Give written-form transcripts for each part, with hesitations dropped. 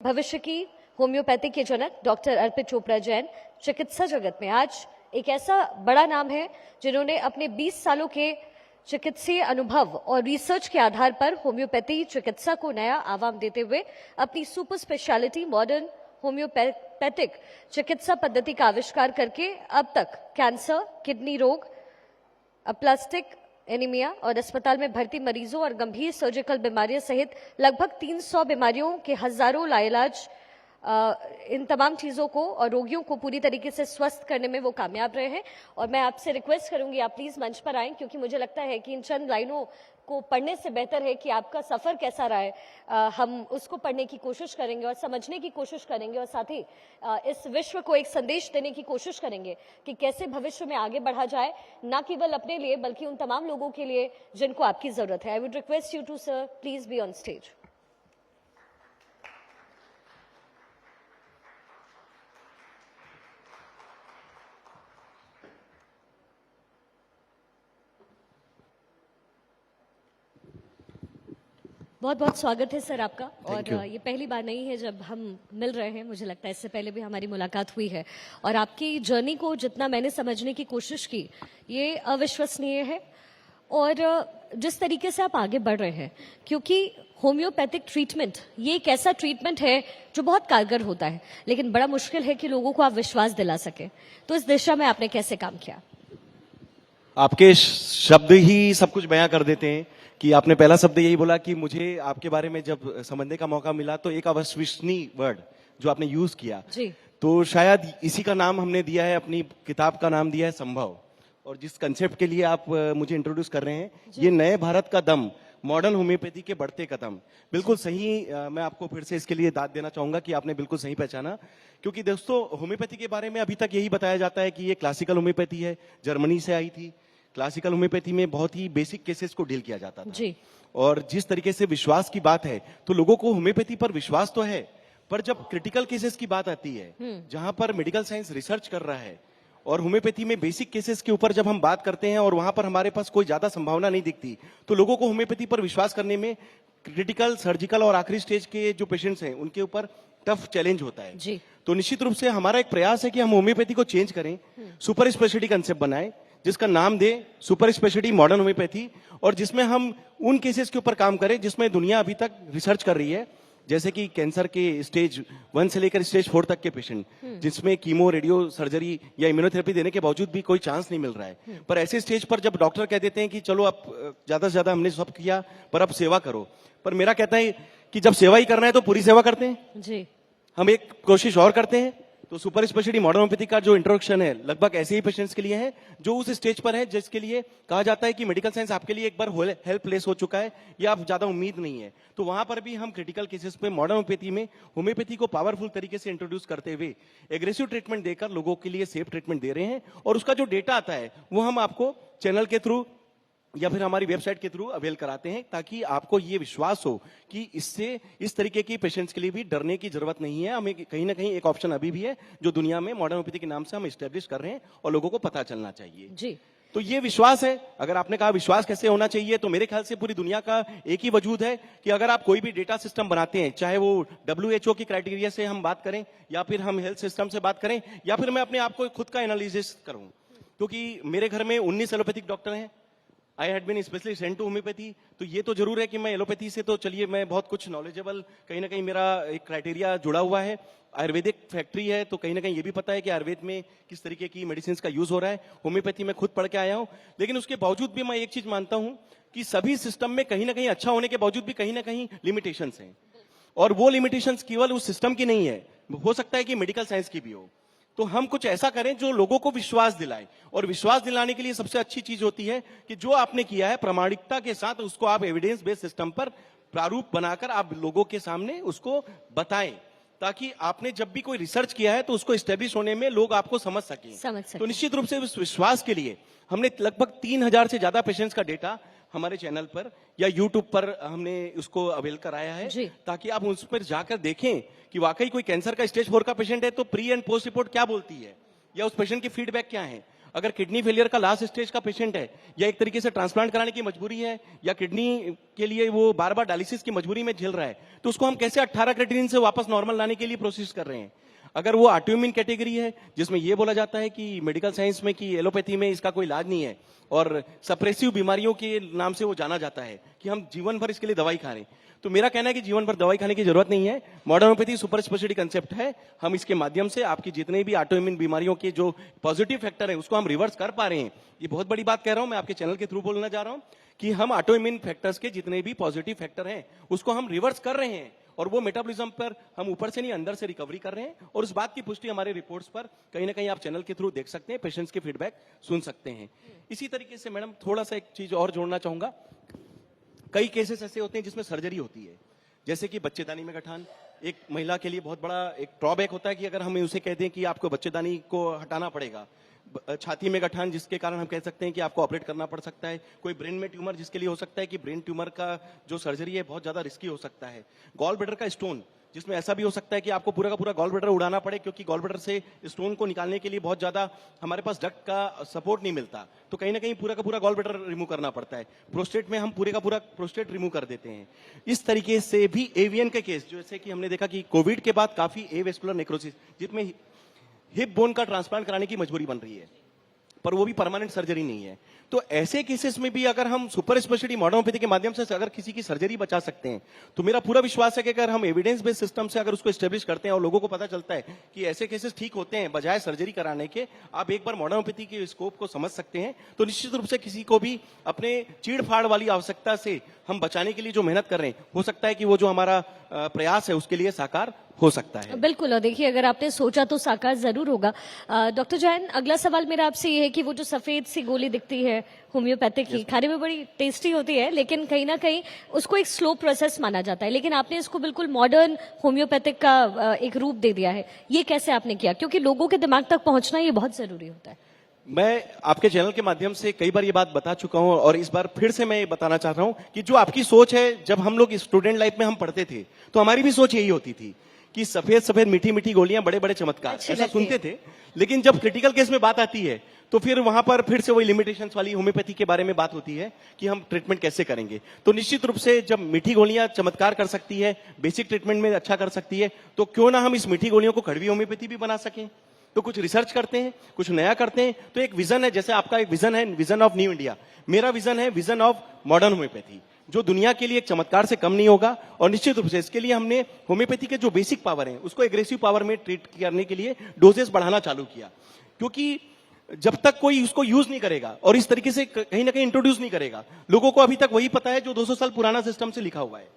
भविष्य की होम्योपैथी के जनक डॉक्टर अर्पित चोपड़ा जैन चिकित्सा जगत में आज एक ऐसा बड़ा नाम है जिन्होंने अपने 20 सालों के चिकित्सीय अनुभव और रिसर्च के आधार पर होम्योपैथी चिकित्सा को नया आयाम देते हुए अपनी सुपर स्पेशलिटी मॉडर्न होम्योपैथिक चिकित्सा पद्धति का आविष्कार करके अब तक कैंसर, किडनी रोग, अप्लास्टिक एनीमिया और अस्पताल में भर्ती मरीजों और गंभीर सर्जिकल बीमारियों सहित लगभग 300 बीमारियों के हजारों लाइलाज इन तमाम चीजों को और रोगियों को पूरी तरीके से स्वस्थ करने में वो कामयाब रहे हैं। और मैं आपसे रिक्वेस्ट करूंगी आप प्लीज मंच पर आएं, क्योंकि मुझे लगता है कि इन चंद लाइनों को पढ़ने से बेहतर है कि आपका सफर कैसा रहा है। हम उसको पढ़ने की कोशिश करेंगे और समझने की कोशिश करेंगे और साथ ही इस विश्व को एक संदेश देने की कोशिश करेंगे कि कैसे भविष्य में आगे बढ़ा जाए, न केवल अपने लिए बल्कि उन तमाम लोगों के लिए जिनको आपकी जरूरत है। I would request you to sir please be on stage. बहुत बहुत स्वागत है सर आपका। और ये पहली बार नहीं है जब हम मिल रहे हैं, मुझे लगता है इससे पहले भी हमारी मुलाकात हुई है। और आपकी जर्नी को जितना मैंने समझने की कोशिश की, ये अविश्वसनीय है। और जिस तरीके से आप आगे बढ़ रहे हैं, क्योंकि होम्योपैथिक ट्रीटमेंट ये एक ऐसा ट्रीटमेंट है जो बहुत कारगर होता है, लेकिन बड़ा मुश्किल है कि लोगों को आप विश्वास दिला सके। तो इस दिशा में आपने कैसे काम किया? आपके शब्द ही सब कुछ बयां कर देते हैं कि आपने पहला शब्द यही बोला कि मुझे आपके बारे में जब समझने का मौका मिला तो एक अविश्वसनीय वर्ड जो आपने यूज किया जी। तो शायद इसी का नाम हमने दिया है, अपनी किताब का नाम दिया है संभव। और जिस कंसेप्ट के लिए आप मुझे इंट्रोड्यूस कर रहे हैं, ये नए भारत का दम, मॉडर्न होम्योपैथी के बढ़ते कदम, बिल्कुल सही। मैं आपको फिर से इसके लिए दाद देना चाहूंगा कि आपने बिल्कुल सही पहचाना। क्योंकि दोस्तों, होम्योपैथी के बारे में अभी तक यही बताया जाता है कि ये क्लासिकल होम्योपैथी है, जर्मनी से आई थी। क्लासिकल होम्योपैथी में बहुत ही बेसिक केसेस को डील किया जाता था जी। और जिस तरीके से विश्वास की बात है, तो लोगों को होम्योपैथी पर विश्वास तो है, पर जब क्रिटिकल केसेस की बात आती है, जहां पर मेडिकल साइंस रिसर्च कर रहा है और होम्योपैथी में बेसिक केसेस के ऊपर जब हम बात करते हैं और वहां पर हमारे पास कोई ज्यादा संभावना नहीं दिखती, तो लोगों को होम्योपैथी पर विश्वास करने में क्रिटिकल, सर्जिकल और आखिरी स्टेज के जो पेशेंट्स हैं उनके ऊपर टफ चैलेंज होता है जी। तो निश्चित रूप से हमारा एक प्रयास है कि हम होम्योपैथी को चेंज करें, सुपर स्पेशलिटी कंसेप्ट बनाएं, जिसका नाम दे सुपर स्पेशलिटी मॉडर्न होम्योपैथी, और जिसमें हम उन केसेस के ऊपर काम करें जिसमें दुनिया अभी तक रिसर्च कर रही है, जैसे कि कैंसर के स्टेज 1 से लेकर स्टेज 4 तक के पेशेंट, जिसमें कीमो, रेडियो सर्जरी या इम्यूनोथेरेपी देने के बावजूद भी कोई चांस नहीं मिल रहा है। पर ऐसे स्टेज पर जब डॉक्टर कह देते हैं कि चलो अब ज्यादा से ज्यादा हमने सब किया, पर अब सेवा करो, पर मेरा कहता है कि जब सेवा ही करना है तो पूरी सेवा करते हैं जी। हम एक कोशिश और करते हैं। तो सुपर स्पेशलिटी मॉडर्न होम्योपैथी का जो इंट्रोडक्शन है लगभग ऐसे ही पेशेंट्स के लिए है जो उस स्टेज पर है जिसके लिए कहा जाता है कि मेडिकल साइंस आपके लिए एक बार हेल्पलेस हो चुका है या आप ज्यादा उम्मीद नहीं है। तो वहां पर भी हम क्रिटिकल केसेस पे मॉडर्न होम्योपैथी में होम्योपैथी को पावरफुल तरीके से इंट्रोड्यूस करते हुए एग्रेसिव ट्रीटमेंट देकर लोगों के लिए सेफ ट्रीटमेंट दे रहे हैं। और उसका जो डेटा आता है वो हम आपको चैनल के थ्रू या फिर हमारी वेबसाइट के थ्रू अवेल कराते हैं, ताकि आपको ये विश्वास हो कि इससे इस तरीके की पेशेंट्स के लिए भी डरने की जरूरत नहीं है। हमें कहीं ना कहीं एक ऑप्शन अभी भी है जो दुनिया में मॉडर्न होम्योपैथी के नाम से हम एस्टेब्लिश कर रहे हैं और लोगों को पता चलना चाहिए जी। तो ये विश्वास है। अगर आपने कहा विश्वास कैसे होना चाहिए, तो मेरे ख्याल से पूरी दुनिया का एक ही वजूद है कि अगर आप कोई भी डेटा सिस्टम बनाते हैं, चाहे वो WHO की क्राइटेरिया से हम बात करें या फिर हम हेल्थ सिस्टम से बात करें या फिर मैं अपने आप को खुद का एनालिसिस करूं, क्योंकि मेरे घर में 19 एलोपैथिक डॉक्टर हैं। I had been specially sent to homeopathy. तो ये तो जरूर है कि मैं एलोपैथी से तो चलिए मैं बहुत कुछ नॉलेजेबल, कहीं ना कहीं मेरा एक क्राइटेरिया जुड़ा हुआ है। आयुर्वेदिक फैक्ट्री है तो कहीं ना कहीं ये भी पता है कि आयुर्वेद में किस तरीके की मेडिसिन का यूज हो रहा है। होम्योपैथी में खुद पढ़ के आया हूं, लेकिन उसके बावजूद भी मैं एक चीज मानता हूं कि सभी सिस्टम में कहीं ना कहीं अच्छा होने के बावजूद भी कहीं ना कहीं लिमिटेशंस हैं, और वो लिमिटेशंस केवल उस सिस्टम की नहीं है, हो सकता है कि मेडिकल साइंस की भी हो। तो हम कुछ ऐसा करें जो लोगों को विश्वास दिलाए, और विश्वास दिलाने के लिए सबसे अच्छी चीज होती है कि जो आपने किया है प्रामाणिकता के साथ उसको आप एविडेंस बेस्ड सिस्टम पर प्रारूप बनाकर आप लोगों के सामने उसको बताएं, ताकि आपने जब भी कोई रिसर्च किया है तो उसको एस्टेब्लिश होने में लोग आपको समझ सकें। तो निश्चित रूप से उस विश्वास के लिए हमने लगभग 3000 से ज्यादा पेशेंट्स का डेटा हमारे चैनल पर या यूट्यूब पर हमने उसको अवेल कराया है, ताकि आप उस पर जाकर देखें कि वाकई कोई कैंसर का स्टेज 4 का पेशेंट है तो प्री एंड पोस्ट रिपोर्ट क्या बोलती है या उस पेशेंट की फीडबैक क्या है। अगर किडनी फेलियर का लास्ट स्टेज का पेशेंट है या एक तरीके से ट्रांसप्लांट कराने की मजबूरी है या किडनी के लिए वो बार बार डायलिसिस की मजबूरी में झेल रहा है, तो उसको हम कैसे 18 क्राइटेरियन से वापस नॉर्मल लाने के लिए प्रोसेस कर रहे हैं। अगर वो ऑटोइम्यून कैटेगरी है जिसमें ये बोला जाता है कि मेडिकल साइंस में कि एलोपैथी में इसका कोई इलाज नहीं है और सप्रेसिव बीमारियों के नाम से वो जाना जाता है कि हम जीवन भर इसके लिए दवाई खा रहे हैं, तो मेरा कहना है कि जीवन भर दवाई खाने की जरूरत नहीं है। Modern homeopathy super speciality concept है। हम इसके माध्यम से आपकी जितने भी ऑटोइम्यून बीमारियों के जो पॉजिटिव फैक्टर है उसको हम रिवर्स कर पा रहे हैं। ये बहुत बड़ी बात कह रहा हूं, मैं आपके चैनल के थ्रू बोलना जा रहा हूं कि हम ऑटोइम्यून फैक्टर्स के जितने भी पॉजिटिव फैक्टर हैं उसको हम रिवर्स कर रहे हैं और वो मेटाबॉलिज्म पर हम ऊपर से नहीं अंदर से रिकवरी कर रहे हैं। और उस बात की पुष्टि हमारे रिपोर्ट्स पर कहीं ना कहीं आप चैनल के थ्रू देख सकते हैं, पेशेंट्स के फीडबैक सुन सकते हैं। इसी तरीके से मैडम थोड़ा सा एक चीज और जोड़ना चाहूंगा, कई केसेस ऐसे होते हैं जिसमें सर्जरी होती है, जैसे कि बच्चेदानी में गठान एक महिला के लिए बहुत बड़ा एक ड्रॉबैक होता है कि अगर हम उसे कह दें कि आपको बच्चेदानी को हटाना पड़ेगा। छाती में गठान जिसके कारण हम कह सकते हैं कि आपको ऑपरेट करना पड़ सकता है। कोई ब्रेन में ट्यूमर जिसके लिए हो सकता है कि ब्रेन ट्यूमर का जो सर्जरी है बहुत ज्यादा रिस्की हो सकता है। गॉल ब्लैडर का स्टोन जिसमें ऐसा भी हो सकता है कि आपको पूरा का पूरा गॉल ब्लैडर उड़ाना पड़े क्योंकि गॉल ब्लैडर से स्टोन को निकालने के लिए बहुत ज्यादा हमारे पास डक्ट का सपोर्ट नहीं मिलता, तो कहीं ना कहीं पूरा का पूरा गॉल ब्लैडर रिमूव करना पड़ता है। प्रोस्टेट में हम पूरे का पूरा प्रोस्टेट रिमूव कर देते हैं। इस तरीके से भी एवियन के केस जैसे कि हमने देखा कि कोविड के बाद काफी एवेस्कुलर नेक्रोसिस जिसमें हिप बोन का ट्रांसप्लांट कराने की मजबूरी बन रही है, पर वो भी परमानेंट सर्जरी नहीं है। तो ऐसे केसेस में भी अगर हम सुपर स्पेशलिटी मॉडर्न होम्योपैथी के माध्यम से अगर किसी की सर्जरी बचा सकते हैं, तो मेरा पूरा विश्वास है कि अगर हम एविडेंस बेस्ड सिस्टम से अगर उसको एस्टेब्लिश करते हैं और लोगों को पता चलता है कि ऐसे केसेस ठीक होते हैं बजाय सर्जरी कराने के, आप एक बार मॉडर्न होम्योपैथी के स्कोप को समझ सकते हैं, तो निश्चित रूप से किसी को भी अपने चीड़ फाड़ वाली आवश्यकता से हम बचाने के लिए जो मेहनत कर रहे हैं, हो सकता है कि वो जो हमारा प्रयास है उसके लिए साकार हो सकता है। बिल्कुल, और देखिए अगर आपने सोचा तो साकार जरूर होगा। डॉक्टर जैन, अगला सवाल मेरा आपसे ये है कि वो जो सफेद सी गोली दिखती है होम्योपैथिक की, खाने में बड़ी टेस्टी होती है लेकिन कहीं ना कहीं उसको एक स्लो प्रोसेस माना जाता है, लेकिन आपने इसको बिल्कुल मॉडर्न होम्योपैथिक का एक रूप दे दिया है। ये कैसे आपने किया? क्योंकि लोगों के दिमाग तक पहुंचना ये बहुत जरूरी होता है। मैं आपके चैनल के माध्यम से कई बार ये बात बता चुका हूं और इस बार फिर से मैं ये बताना चाह रहा हूं कि जो आपकी सोच है, जब हम लोग स्टूडेंट लाइफ में हम पढ़ते थे तो हमारी भी सोच यही होती थी कि सफेद सफेद मीठी मीठी गोलियां, बड़े बड़े चमत्कार, ऐसा सुनते थे। लेकिन जब क्रिटिकल केस में बात आती है तो फिर वहां पर फिर से वही लिमिटेशंस वाली होम्योपैथी के बारे में बात होती है कि हम ट्रीटमेंट कैसे करेंगे। तो निश्चित रूप से जब मीठी गोलियां चमत्कार कर सकती है, बेसिक ट्रीटमेंट में अच्छा कर सकती है, तो क्यों ना हम इस मीठी गोलियों को कड़वी होम्योपैथी भी बना सकें। तो कुछ रिसर्च करते हैं, कुछ नया करते हैं। तो एक विजन है, जैसे आपका एक विजन है विजन ऑफ न्यू इंडिया, मेरा विजन है विजन ऑफ मॉडर्न होम्योपैथी, जो दुनिया के लिए एक चमत्कार से कम नहीं होगा। और निश्चित रूप से इसके लिए हमने होम्योपैथी के जो बेसिक पावर है उसको एग्रेसिव पावर में ट्रीट करने के लिए डोजेस बढ़ाना चालू किया, क्योंकि जब तक कोई उसको यूज नहीं करेगा और इस तरीके से कहीं ना कहीं इंट्रोड्यूस नहीं करेगा, लोगों को अभी तक वही पता है जो 200 साल पुराना सिस्टम से लिखा हुआ है।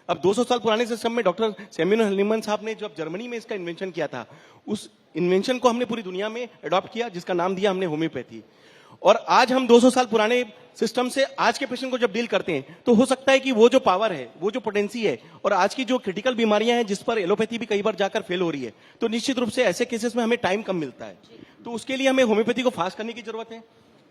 अब 200 साल पुराने सिस्टम में डॉक्टर सैमुअल हनीमन साहब ने जब जर्मनी में इसका इन्वेंशन किया था, उस इन्वेंशन को हमने पूरी दुनिया में अडॉप्ट किया, जिसका नाम दिया हमने होम्योपैथी। और आज हम 200 साल पुराने सिस्टम से आज के पेशेंट को जब डील करते हैं तो हो सकता है कि वो जो पावर है, वो जो पोटेंसी है और आज की जो क्रिटिकल बीमारियां हैं जिस पर एलोपैथी भी कई बार जाकर फेल हो रही है, तो निश्चित रूप से ऐसे केसेस में हमें टाइम कम मिलता है। तो उसके लिए हमें होम्योपैथी को फास्ट करने की जरूरत है।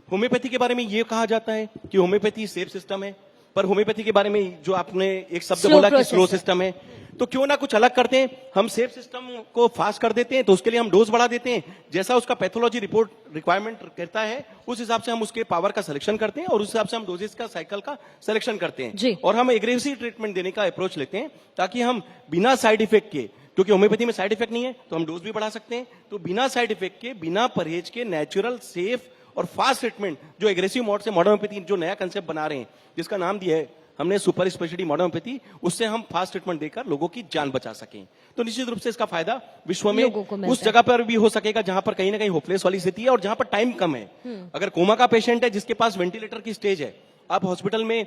होम्योपैथी के बारे में ये कहा जाता है कि होम्योपैथी सेफ सिस्टम है, पर होम्योपैथी के बारे में जो आपने एक शब्द बोला कि स्लो सिस्टम है, तो क्यों ना कुछ अलग करते हैं। हम सेफ सिस्टम को फास्ट कर देते हैं, तो उसके लिए हम डोज बढ़ा देते हैं, जैसा उसका पैथोलॉजी रिपोर्ट रिक्वायरमेंट कहता है उस हिसाब से हम उसके पावर का सिलेक्शन करते हैं और उस हिसाब से हम डोजेस का साइकिल का सिलेक्शन करते हैं और हम एग्रेसिव ट्रीटमेंट देने का अप्रोच लेते हैं, ताकि हम बिना साइड इफेक्ट के, क्योंकि होम्योपैथी में साइड इफेक्ट नहीं है तो हम डोज भी बढ़ा सकते हैं, तो बिना साइड इफेक्ट के, बिना परहेज के नेचुरल, सेफ और फास्ट ट्रीटमेंट जो एग्रेसिव मोड से मॉडर्न होम्योपैथी जो नया कंसेप्ट बना रहे हैं, जिसका नाम दिया है हमने सुपर स्पेशलिटी मॉडर्न होम्योपैथी, उससे हम फास्ट ट्रीटमेंट देकर लोगों की जान बचा सकें। तो निश्चित रूप से इसका फायदा विश्व में उस जगह पर भी हो सकेगा जहां पर कहीं ना कहीं होपलेस वाली स्थिति है और जहां पर टाइम कम है। अगर कोमा का पेशेंट है जिसके पास वेंटिलेटर की स्टेज है, आप हॉस्पिटल में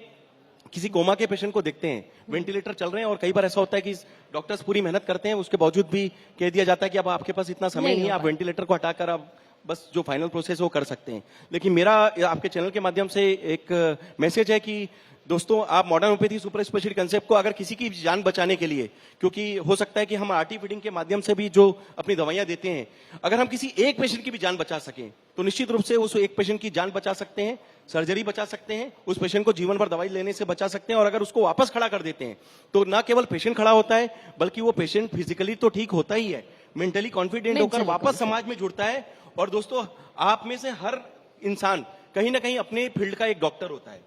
किसी कोमा के पेशेंट को देखते हैं, वेंटिलेटर चल रहे हैं, और कई बार ऐसा होता है कि डॉक्टर्स पूरी मेहनत करते हैं, उसके बावजूद भी कह दिया जाता है कि अब आपके पास इतना समय नहीं है, आप वेंटिलेटर को हटाकर आप बस जो फाइनल प्रोसेस वो कर सकते हैं। लेकिन मेरा आपके चैनल के माध्यम से एक मैसेज है कि दोस्तों, आप modern homeopathy super speciality concept को अगर किसी की जान बचाने के लिए, क्योंकि हो सकता है कि हम आरटी फीडिंग के माध्यम से भी जो अपनी दवाइयां देते हैं, अगर हम किसी एक पेशेंट की भी जान बचा सकें तो निश्चित रूप से उस एक पेशेंट की जान बचा सकते हैं, सर्जरी बचा सकते हैं, उस पेशेंट को जीवन भर दवाई लेने से बचा सकते हैं। और अगर उसको वापस खड़ा कर देते हैं तो ना केवल पेशेंट खड़ा होता है, बल्कि वो पेशेंट फिजिकली तो ठीक होता ही है, मेंटली कॉन्फिडेंट होकर वापस समाज में जुड़ता है। और दोस्तों, आप में से हर इंसान कहीं ना कहीं अपने फील्ड का एक डॉक्टर होता है।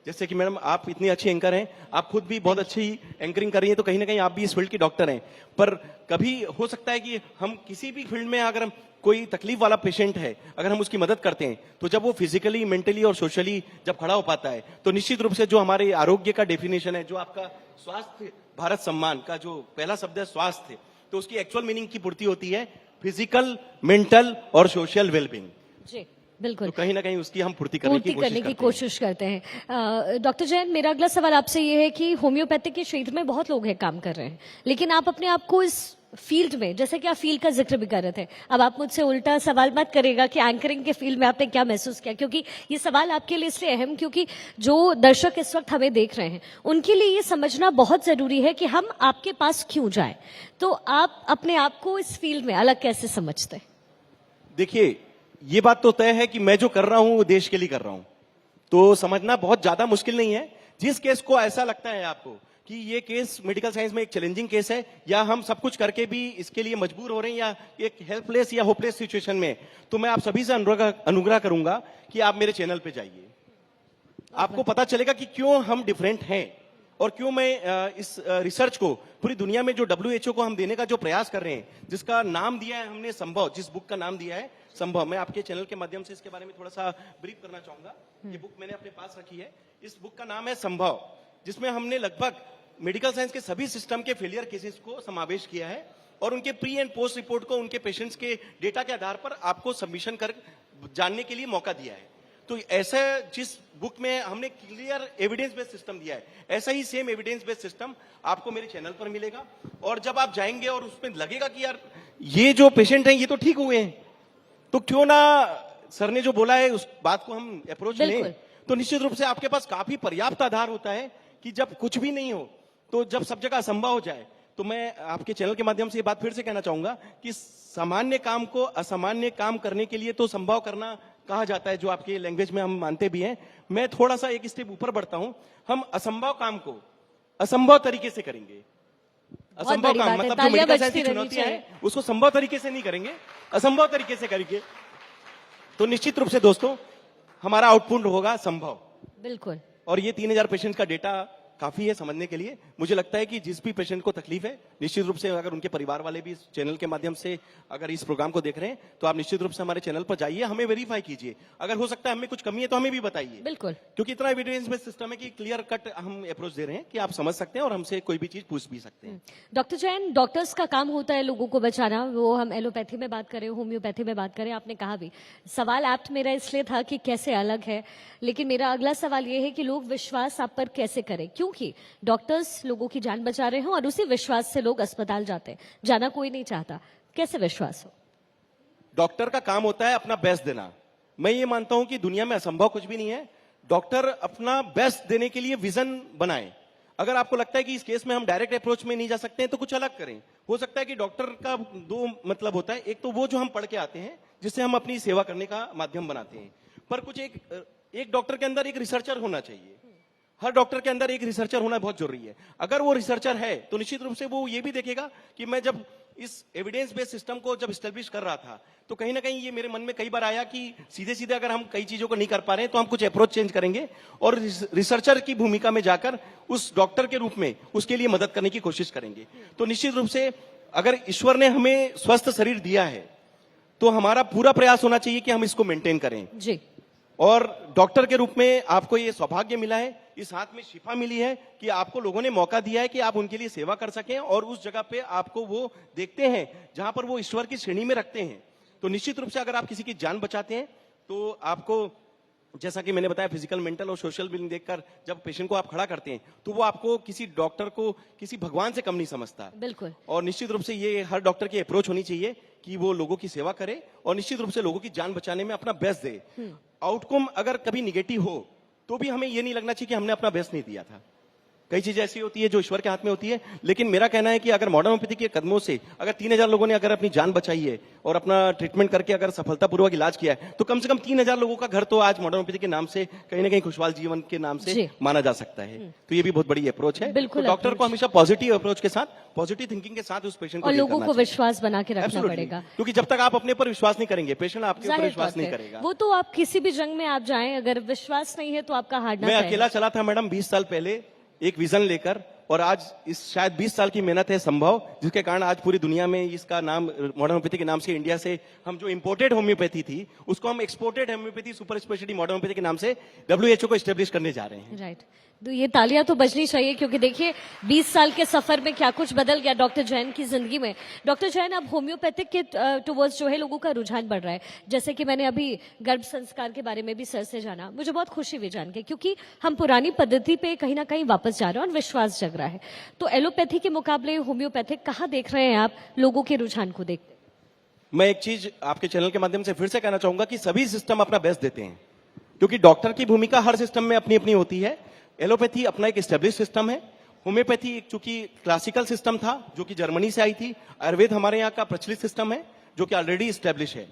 जैसे कि मैडम, आप इतनी अच्छी एंकर हैं, आप खुद भी बहुत अच्छी एंकरिंग कर रही हैं, तो कहीं ना कहीं आप भी इस फील्ड की डॉक्टर हैं। पर कभी हो सकता है कि हम किसी भी फील्ड में अगर हम कोई तकलीफ वाला पेशेंट है, अगर हम उसकी मदद करते हैं, तो जब वो फिजिकली, मेंटली और सोशली जब खड़ा हो पाता है, तो निश्चित रूप से जो हमारे आरोग्य का डेफिनेशन है, जो आपका स्वास्थ्य भारत सम्मान का जो पहला शब्द है स्वास्थ्य, तो उसकी एक्चुअल मीनिंग की पूर्ति होती है फिजिकल, मेंटल और सोशल वेलबींग। जी बिल्कुल, तो कहीं ना कहीं उसकी हम पूर्ति करने की कोशिश करते हैं। डॉक्टर जैन, मेरा अगला सवाल आपसे ये है कि होम्योपैथिक के क्षेत्र में बहुत लोग हैं काम कर रहे हैं, लेकिन आप अपने आप को इस फील्ड में, जैसे कि आप फील्ड का जिक्र भी कर रहे थे, अब आप मुझसे उल्टा सवाल मत करेगा कि एंकरिंग के फील्ड में आपने क्या महसूस किया, क्योंकि ये सवाल आपके लिए इसलिए अहम क्योंकि जो दर्शक इस वक्त हमें देख रहे हैं उनके लिए ये समझना बहुत जरूरी है कि हम आपके पास क्यों जाएं। तो आप अपने आप को इस फील्ड में अलग कैसे समझते हैं? देखिए, ये बात तो तय है कि मैं जो कर रहा हूं वो देश के लिए कर रहा हूं, तो समझना बहुत ज्यादा मुश्किल नहीं है। जिस केस को ऐसा लगता है आपको कि ये केस मेडिकल साइंस में एक चैलेंजिंग केस है, या हम सब कुछ करके भी इसके लिए मजबूर हो रहे हैं, या एक हेल्पलेस या होपलेस सिचुएशन में, तो मैं आप सभी से अनुग्रह करूंगा कि आप मेरे चैनल पे जाइए। आपको पता चलेगा कि क्यों हम डिफरेंट हैं और क्यों मैं इस रिसर्च को पूरी दुनिया में जो WHO को हम देने का जो प्रयास कर रहे हैं, जिसका नाम दिया है हमने संभव, जिस बुक का नाम दिया है संभव, मैं आपके चैनल के माध्यम से इसके बारे में थोड़ा सा ब्रीफ करना चाहूंगा। ये बुक मैंने अपने पास रखी है। इस बुक का नाम है संभव, जिसमें हमने लगभग मेडिकल साइंस के सभी सिस्टम के फेलियर केसेस को समावेश किया है और उनके प्री एंड पोस्ट रिपोर्ट को उनके पेशेंट्स के डेटा के आधार पर आपको सबमिशन कर जानने के लिए मौका दिया है। तो ऐसा जिस बुक में हमने क्लियर एविडेंस बेस्ड सिस्टम दिया है, ऐसा ही सेम एविडेंस बेस्ड सिस्टम आपको मेरे चैनल पर मिलेगा। और जब आप जाएंगे और उसमें लगेगा कि यार ये जो पेशेंट हैं ये तो ठीक हुए हैं, तो क्यों ना सर ने जो बोला है उस बात को हम अप्रोच लें, तो निश्चित रूप से आपके पास काफी पर्याप्त आधार होता है कि जब कुछ भी नहीं हो, तो जब सब जगह असंभव हो जाए, तो मैं आपके चैनल के माध्यम से ये बात फिर से कहना चाहूंगा कि सामान्य काम को असामान्य काम करने के लिए तो संभव करना कहा जाता है, जो आपके लैंग्वेज में हम मानते भी हैं। मैं थोड़ा सा एक स्टेप ऊपर बढ़ता हूं, हम असंभव काम को असंभव तरीके से करेंगे। असंभव काम मतलब जो मेडिकल साइंस की चुनौतियां हैं उसको संभव तरीके से नहीं करेंगे, असंभव तरीके से करेंगे, तो निश्चित रूप से दोस्तों हमारा आउटपुट होगा संभव। बिल्कुल। और ये 3000 पेशेंट का डेटा काफी है समझने के लिए। मुझे लगता है कि जिस भी पेशेंट को तकलीफ है, निश्चित रूप से अगर उनके परिवार वाले भी इस चैनल के माध्यम से अगर इस प्रोग्राम को देख रहे हैं, तो आप निश्चित रूप से हमारे चैनल पर जाइए, हमें वेरीफाई कीजिए। अगर हो सकता है हमें कुछ कमी है तो हमें भी बताइए। बिल्कुल, क्योंकि इतना एविडेंस बेस्ड सिस्टम है कि क्लियर कट हम अप्रोच दे रहे हैं कि आप समझ सकते हैं और हमसे कोई भी चीज पूछ भी सकते हैं। डॉक्टर जैन, डॉक्टर्स का काम होता है लोगों को बचाना, वो हम एलोपैथी में बात करें, होम्योपैथी में बात करें, आपने कहा भी। सवाल एप्ट मेरा इसलिए था कि कैसे अलग है, लेकिन मेरा अगला सवाल ये है कि लोग विश्वास आप पर कैसे करें, क्योंकि डॉक्टर्स लोगों की जान बचा रहे हैं और उसी विश्वास से लोग अस्पताल जाते हैं, जाना कोई नहीं चाहता, कैसे विश्वास हो? डॉक्टर का काम होता है अपना बेस्ट देना। मैं ये मानता हूं कि दुनिया में असंभव कुछ भी नहीं है। डॉक्टर अपना बेस्ट देने के लिए विजन बनाए। अगर आपको लगता है कि इस केस में हम डायरेक्ट अप्रोच में नहीं जा सकते हैं, तो कुछ अलग करें। हो सकता है कि डॉक्टर का दो मतलब होता है, एक तो वो जो हम पढ़ के आते हैं, जिससे हम अपनी सेवा करने का माध्यम बनाते हैं, पर कुछ एक डॉक्टर के अंदर एक रिसर्चर होना चाहिए। हर डॉक्टर के अंदर एक रिसर्चर होना बहुत जरूरी है। अगर वो रिसर्चर है तो निश्चित रूप से वो ये भी देखेगा कि मैं जब इस एविडेंस बेस्ड सिस्टम को जब एस्टेब्लिश कर रहा था, तो कहीं ना कहीं ये मेरे मन में कई बार आया कि सीधे सीधे अगर हम कई चीजों को नहीं कर पा रहे हैं, तो हम कुछ अप्रोच चेंज करेंगे और रिसर्चर की भूमिका में जाकर उस डॉक्टर के रूप में उसके लिए मदद करने की कोशिश करेंगे। तो निश्चित रूप से अगर ईश्वर ने हमें स्वस्थ शरीर दिया है, तो हमारा पूरा प्रयास होना चाहिए कि हम इसको मेंटेन करें जी। और डॉक्टर के रूप में आपको ये सौभाग्य मिला है, इस हाथ में शिफा मिली है कि आपको लोगों ने मौका दिया है कि आप उनके लिए सेवा कर सकें और उस जगह पे आपको वो देखते हैं जहां पर वो ईश्वर की श्रेणी में रखते हैं। तो निश्चित रूप से अगर आप किसी की जान बचाते हैं, तो आपको, जैसा कि मैंने बताया, फिजिकल, मेंटल और सोशल बीइंग देखकर जब पेशेंट को आप खड़ा करते हैं, तो वो आपको किसी डॉक्टर को किसी भगवान से कम नहीं समझता। बिल्कुल। और निश्चित रूप से ये हर डॉक्टर की अप्रोच होनी चाहिए कि वो लोगों की सेवा करे और निश्चित रूप से लोगों की जान बचाने में अपना बेस्ट दे। आउटकम अगर कभी निगेटिव हो, तो भी हमें ये नहीं लगना चाहिए कि हमने अपना बेस्ट नहीं दिया था। कई चीजें ऐसी होती है जो ईश्वर के हाथ में होती है, लेकिन मेरा कहना है कि अगर मॉडर्न होम्योपैथी के कदमों से अगर 3000 लोगों ने अगर अपनी जान बचाई है और अपना ट्रीटमेंट करके अगर सफलतापूर्वक इलाज किया है, तो कम से कम 3000 लोगों का घर तो आज मॉडर्न होम्योपैथी के नाम से कहीं ना कहीं खुशहाल जीवन के नाम से जी। माना जा सकता है। तो ये भी बहुत बड़ी अप्रोच है। बिल्कुल तो डॉक्टर को approach। हमेशा पॉजिटिव अप्रोच के साथ, पॉजिटिव थिंकिंग के साथ उस पेशेंट को और deal लोगों करना को चाहिए। विश्वास बना के रखना Absolutely। पड़ेगा। क्योंकि जब तक आप अपने ऊपर विश्वास नहीं करेंगे, पेशेंट आपके ऊपर जाहिर विश्वास तौर नहीं पे। करेगा। वो तो आप किसी भी जंग में आप जाएं, अगर विश्वास नहीं है तो आपका हारना मैं तय है। अकेला चला था मैडम 20 साल पहले एक विजन लेकर, और आज इस शायद 20 साल की मेहनत है संभव, जिसके कारण आज पूरी दुनिया में इसका नाम मॉडर्न होम्योपैथी के नाम से इंडिया से हम जो इंपोर्टेड होम्योपैथी थी उसको हम exported homeopathy super speciality modern homeopathy के नाम से WHO को एस्टेब्लिश करने जा रहे हैं। राइट। तो ये तालियां तो बजनी चाहिए, क्योंकि देखिए 20 साल के सफर में क्या कुछ बदल गया डॉक्टर जैन की जिंदगी में। डॉक्टर जैन, अब होम्योपैथिक के टुवर्ड्स जो है लोगों का रुझान बढ़ रहा है। जैसे कि मैंने अभी गर्भ संस्कार के बारे में भी सर से जाना, मुझे बहुत खुशी हुई जान के, क्योंकि हम पुरानी पद्धति पे कहीं ना कहीं वापस जा रहे हैं और विश्वास जग रहा है। तो एलोपैथी के मुकाबले होम्योपैथिक कहाँ देख रहे हैं आप लोगों के रुझान को देखते? मैं एक चीज आपके चैनल के माध्यम से फिर से कहना चाहूंगा कि सभी सिस्टम अपना बेस्ट देते हैं, क्योंकि डॉक्टर की भूमिका हर सिस्टम में अपनी अपनी होती है। एलोपैथी अपना एक एस्टेब्लिश सिस्टम है, होम्योपैथी एक चूंकि क्लासिकल सिस्टम था जो कि जर्मनी से आई थी, आयुर्वेद हमारे यहाँ का प्रचलित सिस्टम है जो कि ऑलरेडी एस्टेब्लिश है।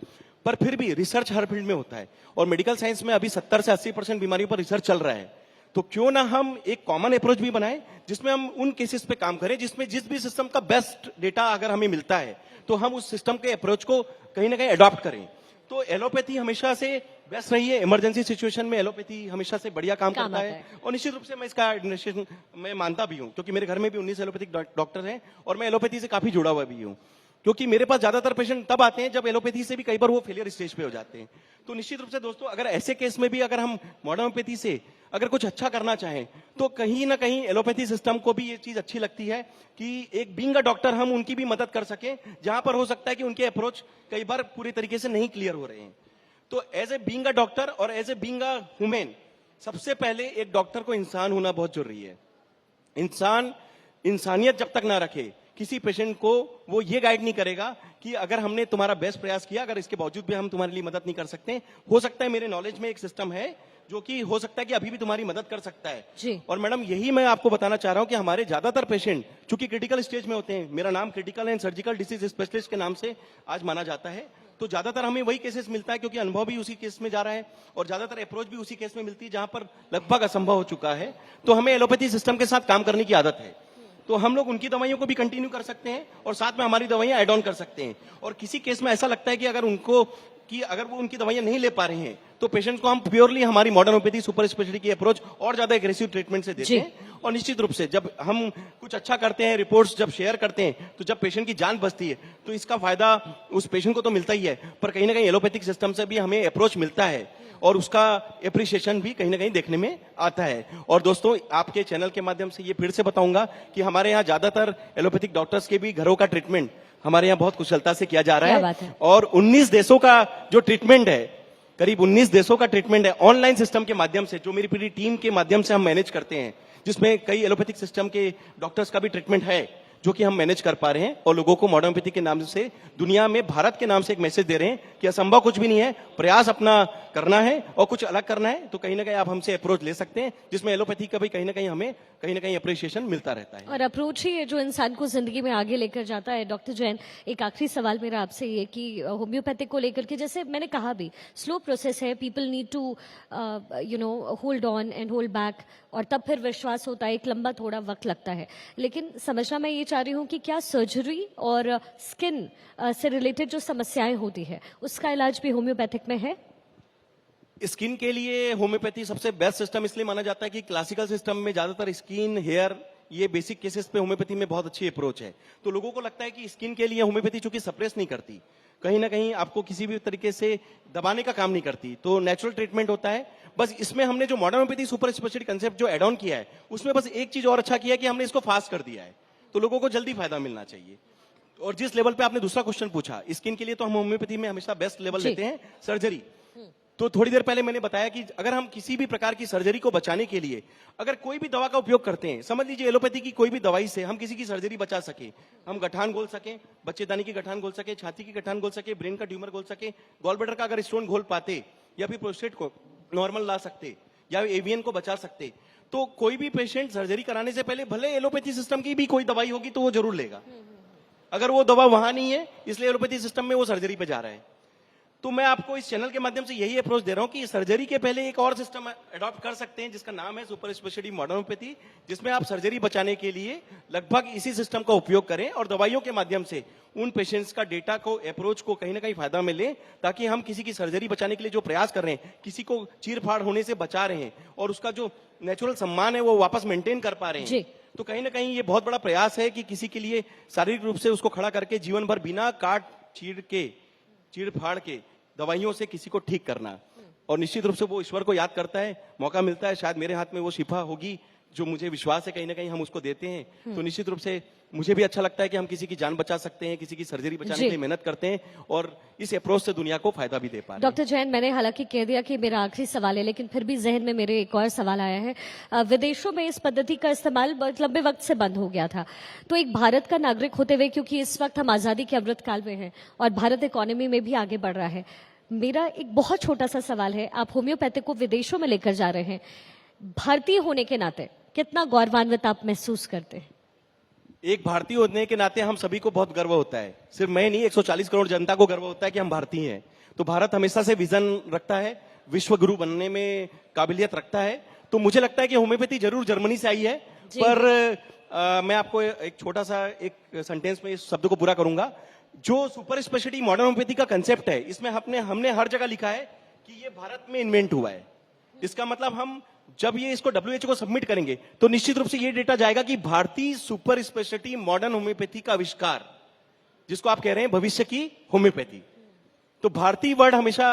पर फिर भी रिसर्च हर फील्ड में होता है, और मेडिकल साइंस में अभी 70 से 80% बीमारियों पर रिसर्च चल रहा है। तो क्यों ना हम एक कॉमन अप्रोच भी बनाएं जिसमें हम उन केसेस पे काम करें जिसमें जिस भी सिस्टम का बेस्ट डेटा अगर हमें मिलता है तो हम उस सिस्टम के अप्रोच को कहीं ना कहीं अडॉप्ट करें। तो एलोपैथी हमेशा से बेस्ट रही है, इमरजेंसी सिचुएशन में एलोपैथी हमेशा से बढ़िया काम करता आता है। है। और निश्चित रूप से मैं इसका एडमिनिस्ट्रेशन मैं मानता भी हूं, क्योंकि मेरे घर में भी 19 एलोपैथिक डॉक्टर हैं और मैं एलोपैथी से काफी जुड़ा हुआ भी हूं। क्योंकि मेरे पास ज्यादातर पेशेंट तब आते हैं जब एलोपैथी से भी कई बार वो फेलियर स्टेज पे हो जाते हैं। तो निश्चित रूप से दोस्तों, अगर ऐसे केस में भी अगर हम मॉडर्न होम्योपैथी से अगर कुछ अच्छा करना चाहें तो कहीं ना कहीं एलोपैथी सिस्टम को भी ये चीज अच्छी लगती है कि एक बीइंग अ डॉक्टर हम उनकी भी मदद कर सकें जहां पर हो सकता है कि उनके अप्रोच कई बार पूरी तरीके से नहीं क्लियर हो रहे हैं। तो as a being a doctor और as a being a human, सबसे पहले एक डॉक्टर को इंसान होना बहुत जरूरी है। इंसानियत जब तक ना रखे किसी पेशेंट को, वो ये गाइड नहीं करेगा कि अगर हमने तुम्हारा बेस्ट प्रयास किया, अगर इसके बावजूद भी हम तुम्हारे लिए मदद नहीं कर सकते, हो सकता है मेरे नॉलेज में एक सिस्टम है जो कि हो सकता है कि अभी भी तुम्हारी मदद कर सकता है जी। और मैडम यही मैं आपको बताना चाह रहा हूं कि हमारे ज्यादातर पेशेंट चूंकि क्रिटिकल स्टेज में होते हैं, मेरा नाम critical and surgical disease specialist के नाम से आज माना जाता है, तो ज्यादातर हमें वही केसेस मिलता है क्योंकि अनुभव भी उसी केस में जा रहा है और ज्यादातर अप्रोच भी उसी केस में मिलती है जहां पर लगभग असंभव हो चुका है। तो हमें एलोपैथी सिस्टम के साथ काम करने की आदत है, तो हम लोग उनकी दवाइयों को भी कंटिन्यू कर सकते हैं और साथ में हमारी दवाइयां एड ऑन कर सकते हैं। और किसी केस में ऐसा लगता है कि अगर वो उनकी दवाइयां नहीं ले पा रहे हैं तो पेशेंट को हम प्योरली हमारी मॉडर्न होम्योपैथी सुपर स्पेशलिटी की अप्रोच और ज्यादा एग्रेसिव ट्रीटमेंट से देते हैं। और निश्चित रूप से जब हम कुछ अच्छा करते हैं, रिपोर्ट्स जब शेयर करते हैं, तो जब पेशेंट की जान बचती है तो इसका फायदा उस पेशेंट को तो मिलता ही है, पर कहीं ना कहीं एलोपैथिक सिस्टम से भी हमें अप्रोच मिलता है और उसका एप्रिसिएशन भी कहीं ना कहीं देखने में आता है। और दोस्तों, आपके चैनल के माध्यम से ये फिर से बताऊंगा कि हमारे यहाँ ज्यादातर एलोपैथिक डॉक्टर्स के भी घरों का ट्रीटमेंट हमारे यहाँ बहुत कुशलता से किया जा रहा है। और 19 देशों का जो ट्रीटमेंट है, करीब 19 देशों का ट्रीटमेंट है ऑनलाइन सिस्टम के माध्यम से, जो मेरी पूरी टीम के माध्यम से हम मैनेज करते हैं, जिसमें कई एलोपैथिक सिस्टम के डॉक्टर्स का भी ट्रीटमेंट है जो कि हम मैनेज कर पा रहे हैं और लोगों को मॉडर्न होम्योपैथी के नाम से, दुनिया में भारत के नाम से एक मैसेज दे रहे हैं कि असंभव कुछ भी नहीं है, प्रयास अपना करना है और कुछ अलग करना है। तो कहीं ना कहीं आप हमसे अप्रोच ले सकते हैं, जिसमें एलोपैथी का भी कहीं ना कहीं हमें कहीं ना कहीं अप्रिसिएशन मिलता रहता है। और अप्रोच ही है जो इंसान को जिंदगी में आगे लेकर जाता है। डॉक्टर जैन, एक आखिरी सवाल मेरा आपसे ये कि होम्योपैथिक को लेकर के, जैसे मैंने कहा भी, स्लो प्रोसेस है, people need to hold on and hold back, और तब फिर विश्वास होता है, एक लंबा थोड़ा वक्त लगता है। लेकिन समझना मैं ये चाह रही हूँ कि क्या सर्जरी और स्किन से रिलेटेड जो समस्याएं होती है उसका इलाज भी होम्योपैथिक में है? स्किन के लिए होम्योपैथी सबसे बेस्ट सिस्टम इसलिए माना जाता है कि क्लासिकल सिस्टम में ज्यादातर स्किन, हेयर, ये बेसिक केसेस पे होम्योपैथी में बहुत अच्छी अप्रोच है। तो लोगों को लगता है कि स्किन के लिए होम्योपैथी चूंकि सप्रेस नहीं करती, कहीं ना कहीं आपको किसी भी तरीके से दबाने का काम नहीं करती, तो नेचुरल ट्रीटमेंट होता है। बस इसमें हमने जो modern homeopathy super speciality concept जो एड ऑन किया है, उसमें बस एक चीज और अच्छा किया है कि हमने इसको फास्ट कर दिया है, तो लोगों को जल्दी फायदा मिलना चाहिए। और जिस लेवल पे आपने दूसरा क्वेश्चन पूछा, स्किन के लिए तो हम होम्योपैथी में हमेशा बेस्ट लेवल लेते हैं सर्जरी। तो थोड़ी देर पहले मैंने बताया कि अगर हम किसी भी प्रकार की सर्जरी को बचाने के लिए अगर कोई भी दवा का उपयोग करते हैं, समझ लीजिए एलोपैथी की कोई भी दवाई से हम किसी की सर्जरी बचा सके, हम गठान खोल सके, बच्चेदानी की गठान खोल सके, छाती की गठान खोल सके, ब्रेन का ट्यूमर खोल सके, गॉल ब्लैडर का अगर स्टोन खोल पाते, या फिर प्रोस्टेट को नॉर्मल ला सकते, या एवियन को बचा सकते, तो कोई भी पेशेंट सर्जरी कराने से पहले भले एलोपैथी सिस्टम की भी कोई दवाई होगी तो वो जरूर लेगा। अगर वो दवा वहां नहीं है इसलिए एलोपैथी सिस्टम में वो सर्जरी पे जा रहा है। तो मैं आपको इस चैनल के माध्यम से यही अप्रोच दे रहा हूं कि सर्जरी के पहले एक और सिस्टम अडॉप्ट कर सकते हैं जिसका नाम है सुपर स्पेशलिटी मॉडर्न होम्योपैथी, जिसमें आप सर्जरी बचाने के लिए लगभग इसी सिस्टम का उपयोग करें और दवाइयों के माध्यम से उन पेशेंट्स का डेटा को अप्रोच को कहीं ना कहीं फायदा मिले, ताकि हम किसी की सर्जरी बचाने के लिए जो प्रयास कर रहे हैं, किसी को चीर फाड़ होने से बचा रहे हैं और उसका जो नेचुरल सम्मान है वो वापस मेंटेन कर पा रहे हैं। तो कहीं ना कहीं ये बहुत बड़ा प्रयास है कि किसी के लिए शारीरिक रूप से उसको खड़ा करके जीवन भर बिना काट चीर फाड़ के दवाइयों से किसी को ठीक करना। और निश्चित रूप से वो ईश्वर को याद करता है, मौका मिलता है, शायद मेरे हाथ में वो शिफा होगी जो मुझे विश्वास है कहीं ना कहीं हम उसको देते हैं। तो निश्चित रूप से मुझे भी अच्छा लगता है कि हम किसी की जान बचा सकते हैं, किसी की सर्जरी बचाने के लिए मेहनत करते हैं और इस अप्रोच से दुनिया को फायदा भी दे पा रहे हैं। डॉक्टर जैन, मैंने हालांकि कह दिया कि मेरा आखिरी सवाल है, लेकिन फिर भी जहन में मेरे एक और सवाल आया है। विदेशों में इस पद्धति का इस्तेमाल बहुत लंबे वक्त से बंद हो गया था, तो एक भारत का नागरिक होते हुए, क्योंकि इस वक्त हम आजादी के अमृत काल में हैं और भारत इकोनॉमी में भी आगे बढ़ रहा है, मेरा एक बहुत छोटा सा सवाल है। आप होम्योपैथिक को विदेशों में लेकर जा रहे हैं, भारतीय होने के नाते कितना गौरवान्वित आप महसूस करते हैं? एक भारतीय होने के नाते हम सभी को बहुत गर्व होता है, सिर्फ मैं नहीं 140 करोड़ जनता को गर्व होता है कि हम भारतीय हैं। तो भारत हमेशा से विजन रखता है, विश्व गुरु बनने में काबिलियत रखता है। तो मुझे लगता है कि होम्योपैथी जरूर जर्मनी से आई है, पर मैं आपको एक छोटा सा एक सेंटेंस में इस शब्द को पूरा करूंगा। जो सुपर स्पेशलिटी मॉडर्न होम्योपैथी का कंसेप्ट है, इसमें हमने हर जगह लिखा है कि ये भारत में इन्वेंट हुआ है। इसका मतलब हम जब ये इसको WHO को सबमिट करेंगे तो निश्चित रूप से ये डेटा जाएगा कि भारतीय सुपर स्पेशलिटी मॉडर्न होम्योपैथी का आविष्कार, जिसको आप कह रहे हैं भविष्य की होम्योपैथी। तो भारतीय वर्ड हमेशा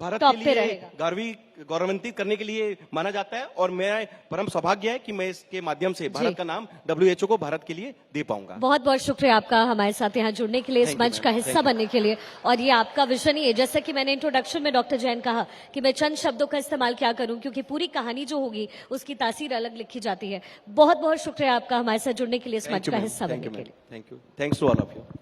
भारत के लिए गौरवान्वित करने के लिए माना जाता है और मेरा परम सौभाग्य है कि मैं इसके माध्यम से भारत का नाम WHO को भारत के लिए दे पाऊंगा। बहुत बहुत शुक्रिया आपका हमारे साथ यहाँ जुड़ने के लिए, इस मंच का हिस्सा बनने के लिए। और ये आपका विजन ही है, जैसे कि मैंने इंट्रोडक्शन में डॉक्टर जैन कहा कि मैं चंद शब्दों का इस्तेमाल क्या करूं, क्योंकि पूरी कहानी जो होगी उसकी तासीर अलग लिखी जाती है। बहुत बहुत शुक्रिया आपका हमारे साथ जुड़ने के लिए, इस मंच का हिस्सा बनने के लिए। Thank you. Thanks to all of you.